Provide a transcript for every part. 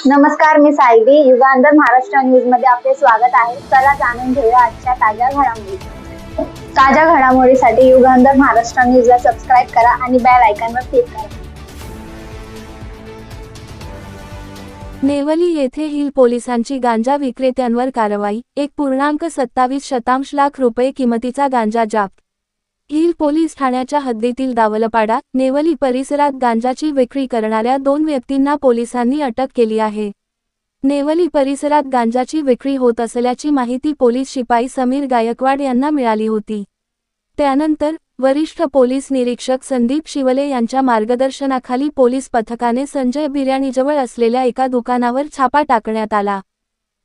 नमस्कार, मी सायबी. युगांधर महाराष्ट्र न्यूज मध्ये आपले स्वागत आहे. चला जाणून घेऊया आजच्या ताज्या घडामोडी. ताज्या घडामोडीसाठी युगांधर महाराष्ट्र न्यूजला सबस्क्राईब करा आणि बेल आयकॉनवर क्लिक करा. नेवली येथे हिल पोलिसांची गांजा विक्रेत्यांवर कारवाई. 1.27 लाख रुपये किमतीचा गांजा जप्त. हिल पोलीस ठाण्याच्या हद्दीतील दावलपाडा, नेवली परिसरात गांजाची विक्री करणाऱ्या 2 व्यक्तींना पोलिसांनी अटक केली आहे. नेवली परिसरात गांजाची विक्री होत असल्याची माहिती पोलीस शिपाई समीर गायकवाड यांना मिळाली होती. त्यानंतर वरिष्ठ पोलीस निरीक्षक संदीप शिवले यांच्या मार्गदर्शनाखाली पोलीस पथकाने संजय बिर्याणीजवळ असलेल्या एका दुकानावर छापा टाकण्यात आला.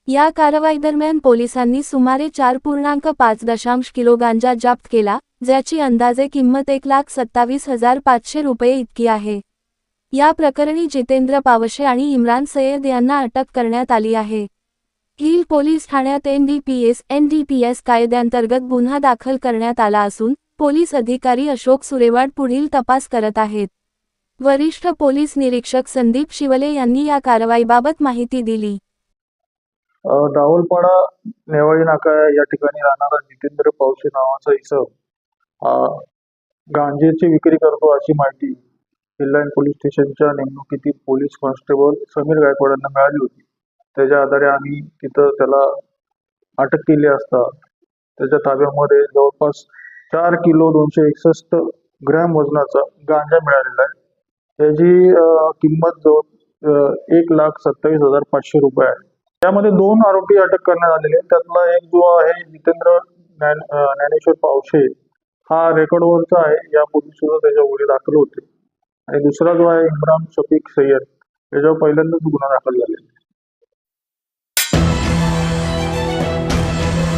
या कारवाईदरम्यान पोलिसांनी सुमारे 4.5 किलो गांजा जप्त केला, ज्याची अंदाजे किंमत 1,27,500 रुपये इतकी आहे. या प्रकरणी जितेंद्र पावशे आणि इम्रान सय्यद यांना अटक करण्यात आली आहे. हिल पोलीस ठाण्यात NDPS कायद्यांतर्गत गुन्हा दाखल करण्यात आला असून पोलीस अधिकारी अशोक सुरेवाड पुढील तपास करत आहेत. वरिष्ठ पोलीस निरीक्षक संदीप शिवले यांनी या कारवाईबाबत माहिती दिली. दावलपाडा नेवाळी नाका या ठिकाणी राहणारा जितेंद्र पावशे नावाचा इसम गांजेची विक्री करतो अशी माहिती हिललाईन पोलीस स्टेशनच्या नेमणुकीतील पोलीस कॉन्स्टेबल समीर गायकवाड यांना मिळाली होती. त्याच्या आधारे आम्ही तिथं त्याला अटक केली असता त्याच्या ताब्यामध्ये जवळपास 4 किलो 261 ग्रॅम वजनाचा गांजा मिळालेला आहे. त्याची किंमत जवळ 1,27,500 रुपये आहे. त्यामध्ये 2 आरोपी अटक करण्यात आलेले आहेत. त्यातला एक जो आहे जितेंद्र ज्ञानेश्वर पावशे हा रेकॉर्डवरचा आहे, यापूर्वी सुद्धा त्याच्यावर गुन्हे दाखल होते. आणि दुसरा जो आहे इम्रान शफीक सय्यद, याच्यावर पहिल्यांदाच गुन्हा दाखल झालेला आहे.